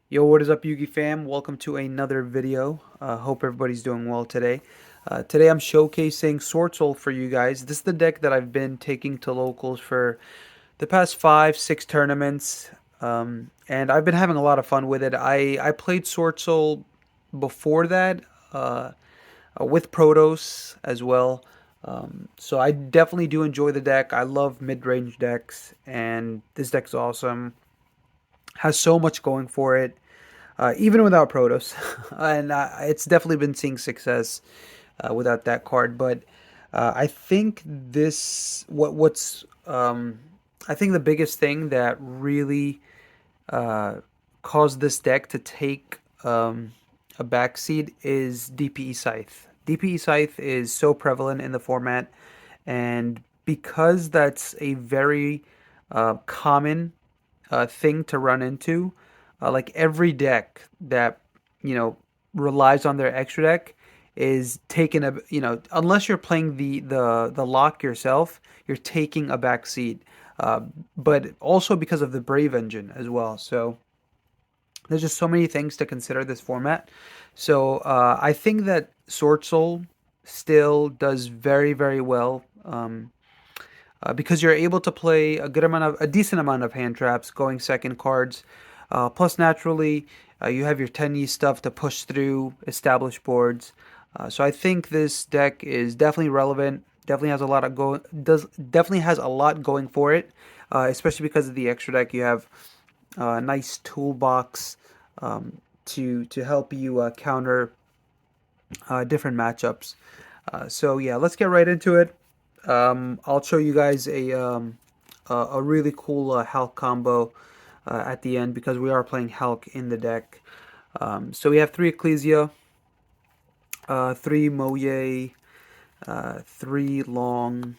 Yo, what is up, Yugi fam? Welcome to another video. Hope everybody's doing well today. Today I'm showcasing SWORDSOUL for you guys. This is the deck that I've been taking to locals for the past 5, 6 tournaments, and I've been having a lot of fun with it. I played SWORDSOUL before that with Protos as well. So I definitely do enjoy the deck. I love mid-range decks, and this deck's awesome. Has so much going for it, even without Protos, and it's definitely been seeing success without that card. But I think I think the biggest thing that really uh, caused this deck to take a backseat is DPE Scythe. DPE Scythe is so prevalent in the format, and because that's a very common thing to run into, like every deck that you know relies on their extra deck is taking a unless you're playing the lock yourself, you're taking a back seat. But also because of the Brave engine as well. So there's just so many things to consider this format. So I think that Sword Soul still does very, very well, because you're able to play a decent amount of hand traps, going second cards. Plus, naturally, you have your Tennese stuff to push through established boards. So I think this deck is definitely relevant. Definitely has a lot going for it, especially because of the extra deck. You have a nice toolbox to help you counter different matchups. So yeah, let's get right into it. I'll show you guys a really cool HALQ combo at the end because we are playing HALQ in the deck. So we have 3 Ecclesia, 3 Moye, 3 Long,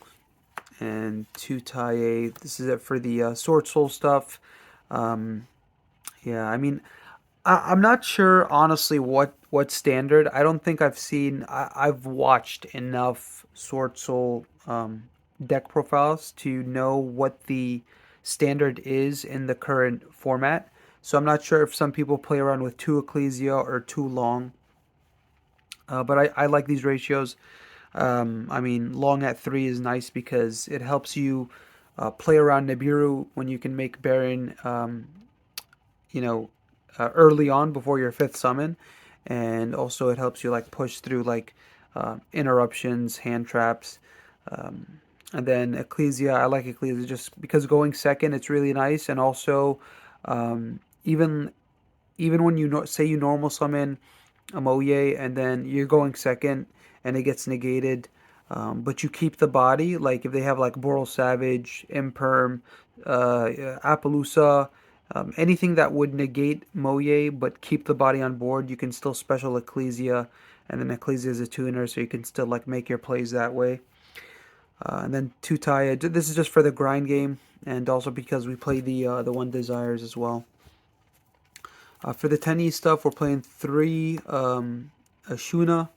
and 2 Taie. This is it for the Sword Soul stuff. Um, yeah, I mean, I'm not sure honestly what standard. I don't think I've watched enough Sword Soul deck profiles to know what the standard is in the current format. So I'm not sure if some people play around with 2 Ecclesia or 2 Long. But I like these ratios. I mean, Long at 3 is nice because it helps you play around Nibiru when you can make Baron, you know, early on before your 5th summon, and also it helps you like push through like interruptions, hand traps, and then Ecclesia. I like Ecclesia just because going second, it's really nice, and also even when say you normal summon a Moye and then you're going second and it gets negated, but you keep the body. Like if they have like Boral Savage, Imperm, Appaloosa, anything that would negate Moye but keep the body on board, you can still special Ecclesia, and then Ecclesia is a tuner, so you can still like make your plays that way. And then Tutaya. This is just for the grind game, and also because we play the one desires as well. For the Tennese stuff, we're playing 3 Ashuna,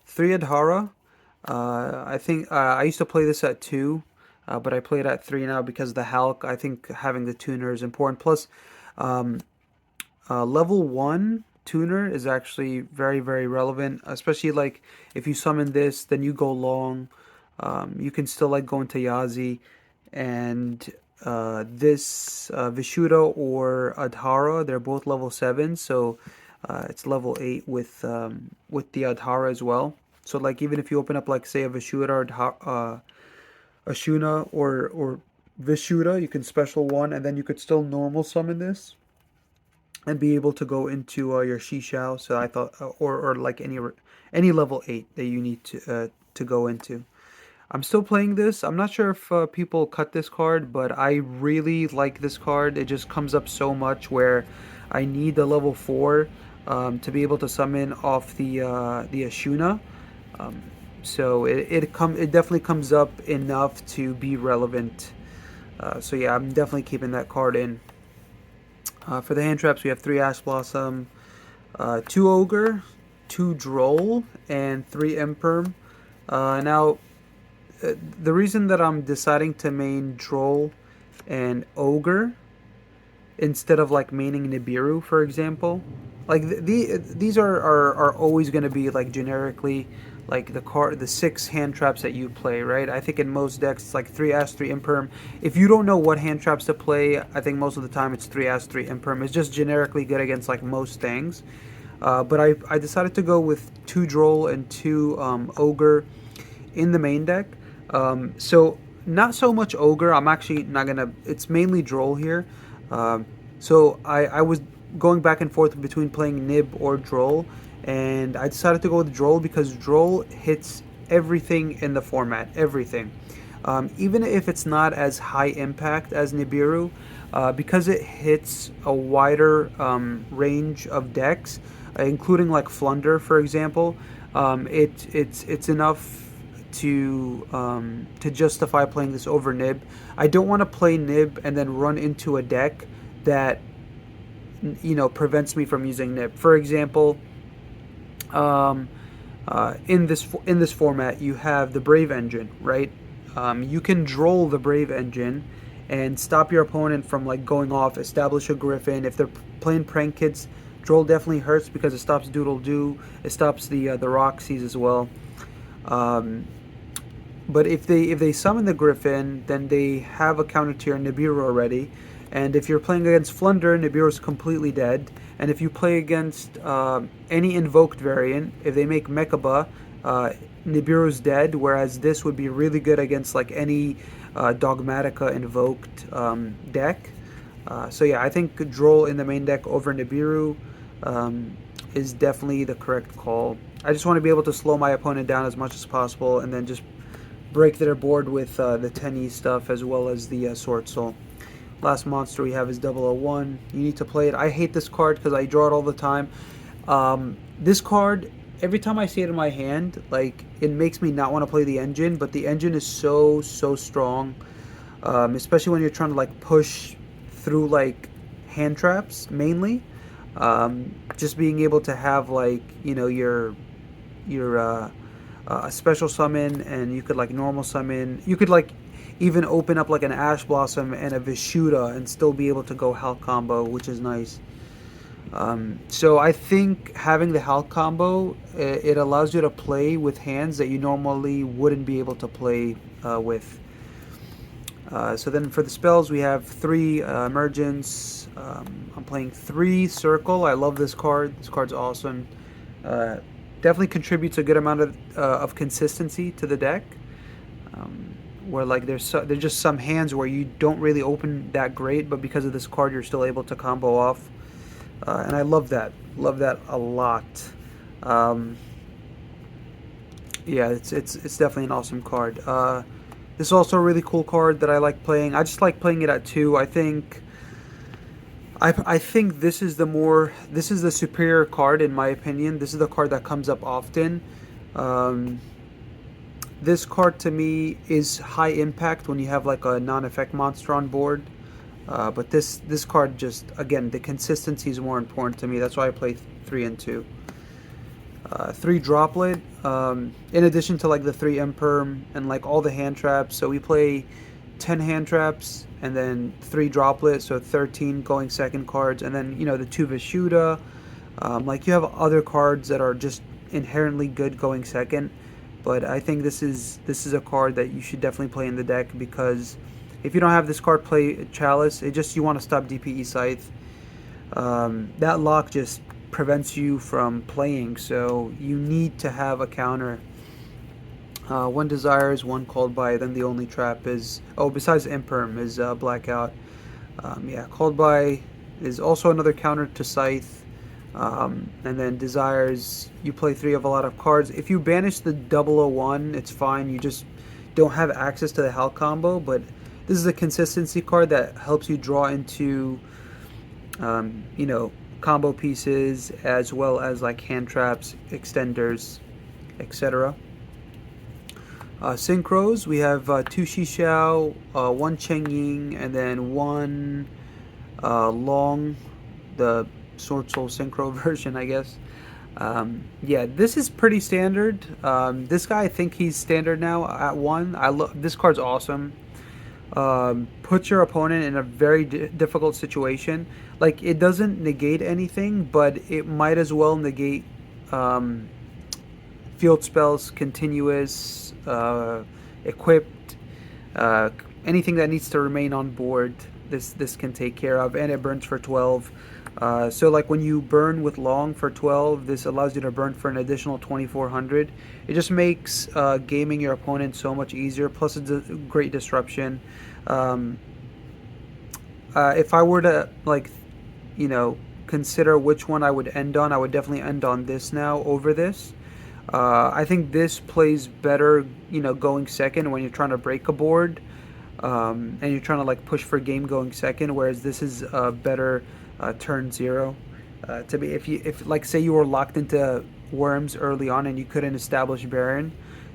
3 Adhara. I think I used to play this at 2, but I play it at 3 now because of the HALQ. I think having the tuner is important. Plus, um, level 1 tuner is actually very, very relevant, especially like if you summon this, then you go long. You can still like go into Yazi, and this Vishuddha or Adhara, they're both level 7, so it's level 8 with the Adhara as well. So like even if you open up like say a Vishuddha or Ashuna or Vishuddha, you can special one, and then you could still normal summon this and be able to go into your Shishao. So I thought, or like any level 8 that you need to go into. I'm still playing this. I'm not sure if people cut this card, but I really like this card. It just comes up so much where I need the level 4 to be able to summon off the Ashuna. Um, so it definitely comes up enough to be relevant. So yeah, I'm definitely keeping that card in. For the hand traps, we have 3 Ash Blossom, 2 Ogre, 2 Droll, and 3 Imperm. Now, the reason that I'm deciding to main Droll and Ogre instead of like maining Nibiru, for example. Like these are always going to be like generically like the six hand traps that you play, right? I think in most decks it's like 3 Ash 3 Imperm. If you don't know what hand traps to play, I think most of the time it's 3 Ash 3 Imperm. It's just generically good against like most things. But I decided to go with 2 Droll and 2 Ogre in the main deck. So not so much Ogre. I'm actually not gonna. It's mainly Droll here. So I was going back and forth between playing Nib or Droll, and I decided to go with Droll because Droll hits everything in the format. Everything. Even if it's not as high impact as Nibiru, because it hits a wider range of decks, including like Flunder, for example. It's enough to justify playing this over Nib. I don't want to play Nib and then run into a deck that prevents me from using Nib. For example, um, in this format, you have the Brave Engine, right? You can Droll the Brave Engine and stop your opponent from like going off. Establish a Griffin. If they're playing Prank Kids, Droll definitely hurts because it stops Doodle Doo. It stops the Roxy's as well. Um, but if they summon the Griffin, then they have a counter to your Nibiru already. And if you're playing against Flunder, Nibiru is completely dead. And if you play against any invoked variant, if they make Mechaba, Nibiru's dead. Whereas this would be really good against like any Dogmatica invoked deck. So yeah, I think Droll in the main deck over Nibiru is definitely the correct call. I just want to be able to slow my opponent down as much as possible, and then just break their board with the Tennese stuff as well as the Sword Soul. Last monster we have is 001. You need to play it. I hate this card because I draw it all the time. This card, every time I see it in my hand, like it makes me not want to play the engine, but the engine is so strong, especially when you're trying to like push through like hand traps mainly. Just being able to have like your a special summon, and you could like normal summon. You could like even open up like an Ash Blossom and a Vishuda and still be able to go HALQ combo, which is nice. So I think having the HALQ combo, it allows you to play with hands that you normally wouldn't be able to play with. So then for the spells, we have 3 Emergence. I'm playing 3 Circle. I love this card. This card's awesome. Definitely contributes a good amount of consistency to the deck. Where like there's just some hands where you don't really open that great, but because of this card, you're still able to combo off. And I love that. Love that a lot. Um, yeah, it's definitely an awesome card. This is also a really cool card that I like playing. I just like playing it at 2. I think this is the superior card in my opinion. This is the card that comes up often. Um, this card to me is high impact when you have like a non-effect monster on board. But this card just, again, the consistency is more important to me. That's why I play 3 and 2. 3 Droplet, in addition to like the 3 Imperm and like all the hand traps. So we play 10 hand traps and then 3 Droplet, so 13 going second cards, and then the 2 Vishuda. Like you have other cards that are just inherently good going second, but I think this is a card that you should definitely play in the deck, because if you don't have this card, play Chalice. You want to stop DPE Scythe. That lock just prevents you from playing, so you need to have a counter. 1 Desires, 1 Called By, then the only trap is, besides Imperm, is Blackout. Yeah, Called By is also another counter to Scythe. And then Desires, you play 3 of a lot of cards. If you banish the 001, it's fine. You just don't have access to the HALQ combo, but this is a consistency card that helps you draw into, combo pieces, as well as like hand traps, extenders, etc. Synchros, we have 2 Xixiao, 1 Cheng-Ying, and then 1 Long, the Sword Soul Synchro version, I guess. Yeah, this is pretty standard. This guy, I think he's standard now at 1. This card's awesome. puts your opponent in a very difficult situation. Like, it doesn't negate anything, but it might as well negate um, field spells, continuous, equipped, uh, anything that needs to remain on board. This can take care of, and it burns for 12. So like when you burn with long for 12, this allows you to burn for an additional 2400. It just makes gaming your opponent so much easier. Plus, it's a great disruption. Um, if I were to like, you know, consider which one I would end on, I would definitely end on this now over this. I think this plays better, you know, going second when you're trying to break a board, and you're trying to like push for game going second. Whereas this is better turn zero. To be if like say you were locked into worms early on and you couldn't establish Baron,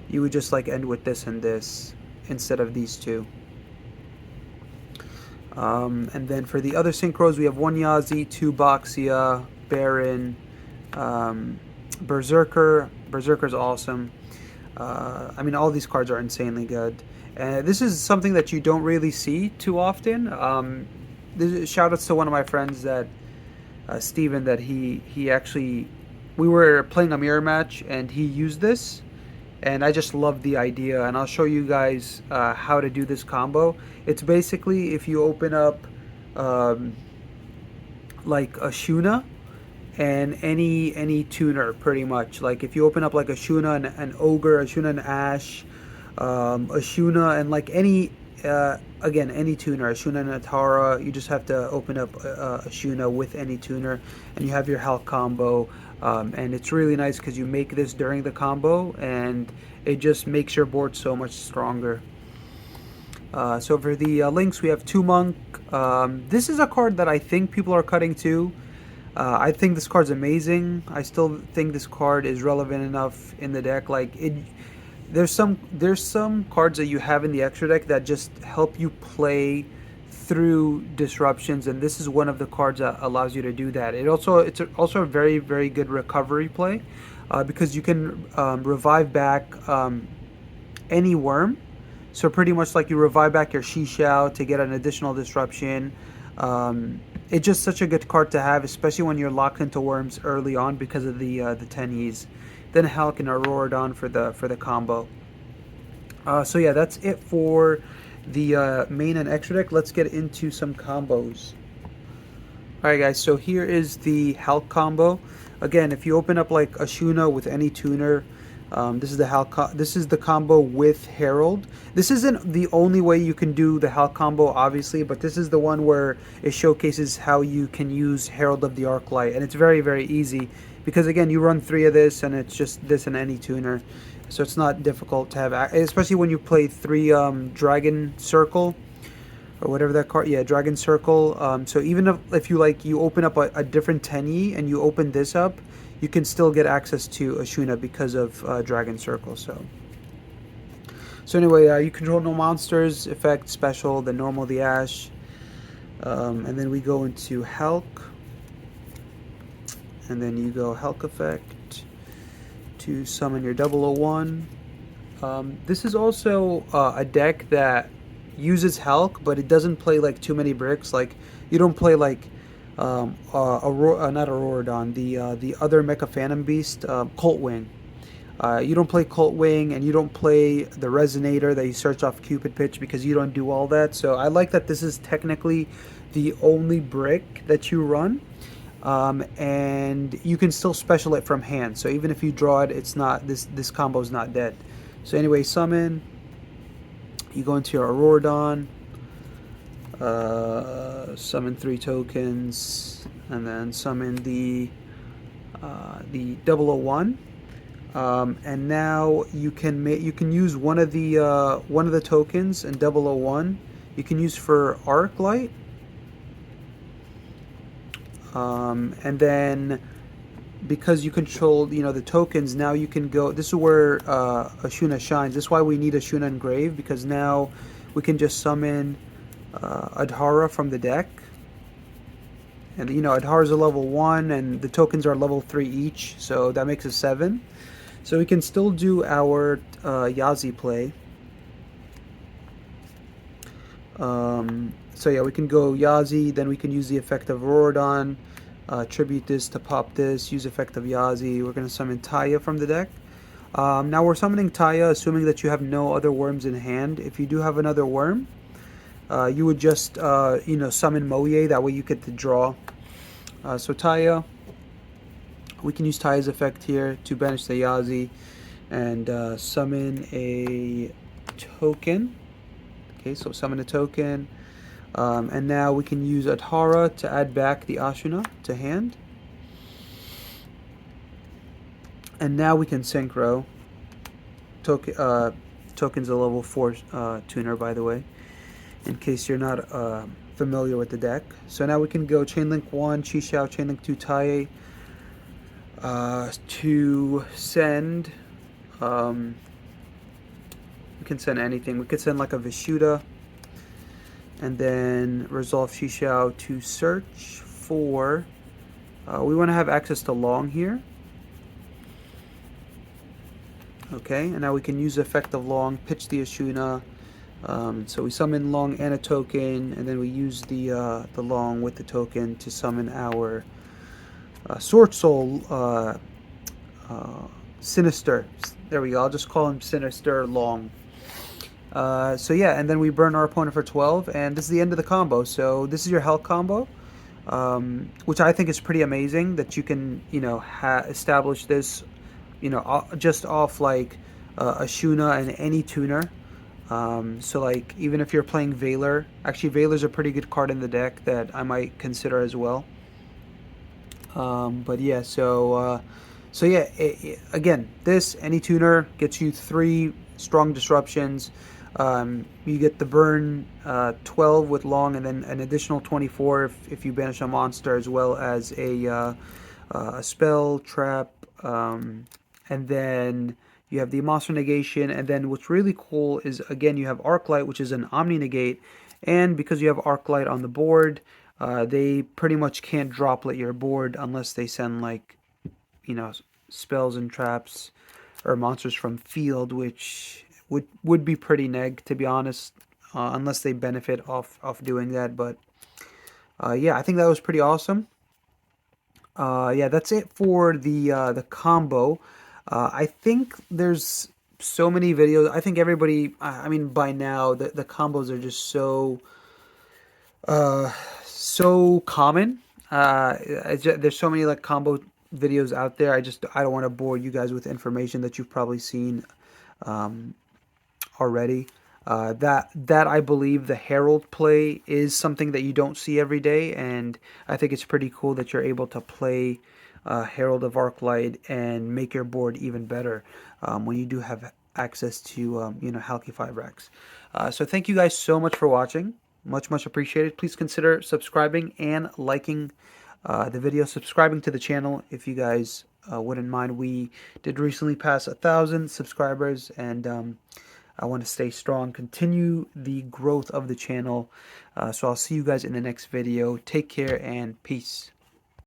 you would just like end with this and this instead of these two. And then for the other synchros, we have one Yazi, two Boxia, Baron, um, Berserker. Berserker's awesome. I mean, all these cards are insanely good. And this is something that you don't really see too often. Shout outs to one of my friends that Steven, that he actually, we were playing a mirror match and he used this, and I just love the idea. And I'll show you guys how to do this combo. It's basically if you open up um, like a Shuna and any tuner, pretty much. Like if you open up like a Shuna and an Ogre, a Shuna and Ash, a Shuna and like any again any tuner, a Shuna and a Tara. You just have to open up a Shuna with any tuner, and you have your HALQ combo. And it's really nice because you make this during the combo, and it just makes your board so much stronger. So for the links, we have two Monk. This is a card that I think people are cutting too. I think this card's amazing. I still think this card is relevant enough in the deck. Like it, there's some cards that you have in the extra deck that just help you play through disruptions, and this is one of the cards that allows you to do that. It's also a very very good recovery play, because you can revive back any worm. So pretty much like you revive back your Shishao to get an additional disruption. It's just such a good card to have, especially when you're locked into worms early on because of the Tennese. Then HALQ and Auroradon for the combo. So yeah, that's it for the main and extra deck. Let's get into some combos. Alright guys, so here is the HALQ combo. Again, if you open up like a Shuna with any tuner, this is the HALQ. This is the combo with Herald. This isn't the only way you can do the HALQ combo, obviously, but this is the one where it showcases how you can use Herald of the Arclight, and it's very very easy because again you run 3 of this, and it's just this and any tuner, so it's not difficult to have, especially when you play 3 Dragon Circle or whatever that card, yeah, Dragon Circle. So even if you like you open up a different Tenyi and you open this up, you can still get access to Ashuna because of Dragon Circle. So anyway, you control no monsters, effect, special, the normal, the Ash, and then we go into HALQ, and then you go HALQ effect to summon your 001. This is also a deck that uses HALQ, but it doesn't play like too many bricks. Like you don't play like not Auroradon, the other Mecha Phantom Beast, Colt Wing. You don't play Colt Wing, and you don't play the Resonator that you search off Cupid Pitch because you don't do all that. So I like that this is technically the only brick that you run, and you can still special it from hand. So even if you draw it, it's not this combo is not dead. So anyway, summon. You go into your Auroradon. Summon 3 tokens, and then summon the 001. And now you can use one of the tokens in 001. You can use for Arclight, and then because you control the tokens, now you can go. This is where Ashuna shines. This is why we need Ashuna Engrave, because now we can just summon Adhara from the deck, and Adhara's a level 1 and the tokens are level 3 each, so that makes it 7. So we can still do our Yazi play. So yeah, we can go Yazi, then we can use the effect of Rorodon, tribute this to pop this, use effect of Yazi. We're going to summon Taya from the deck. Now we're summoning Taya, assuming that you have no other worms in hand. If you do have another worm, you would just, summon Moye. That way you get to draw. So Taya, we can use Taya's effect here to banish the Yazi and summon a token. Okay, so summon a token. And now we can use Atara to add back the Ashuna to hand. And now we can Synchro. Token's a level 4 tuner, by the way, in case you're not familiar with the deck. So now we can go Chainlink 1, Chixiao, Chainlink 2, Tai to send. We can send anything. We could send like a Vishuda, and then resolve Chixiao to search for. We want to have access to Long here. Okay, and now we can use the effect of Long, pitch the Ashuna. So we summon Long and a token, and then we use the Long with the token to summon our SWORDSOUL Sinister. There we go. I'll just call him Sinister Long. So yeah, and then we burn our opponent for 12, and this is the end of the combo. So this is your HALQ combo, which I think is pretty amazing that you can, establish this, just off like Ashuna and any tuner. So like even if you're playing Valor, actually Valor's a pretty good card in the deck that I might consider as well. But yeah, so yeah, again, this any tuner gets you 3 strong disruptions. You get the burn 12 with Long, and then an additional 24 if you banish a monster, as well as a spell trap, and then you have the monster negation. And then what's really cool is, again, you have Arclight, which is an Omni negate, and because you have Arclight on the board, they pretty much can't droplet your board unless they send like, spells and traps or monsters from field, which would be pretty neg, to be honest, unless they benefit off doing that. But yeah, I think that was pretty awesome. Yeah, that's it for the combo. I think there's so many videos. I think everybody, I mean, by now the combos are just so common. There's so many like combo videos out there. I don't want to bore you guys with information that you've probably seen already. That I believe the Herald play is something that you don't see every day, and I think it's pretty cool that you're able to play Herald of Arclight and make your board even better when you do have access to HALQ 5 racks. So thank you guys so much for watching. Much appreciated. Please consider subscribing and liking the video, subscribing to the channel if you guys wouldn't mind. We did recently pass 1,000 subscribers, and I want to stay strong, continue the growth of the channel. So I'll see you guys in the next video. Take care and peace.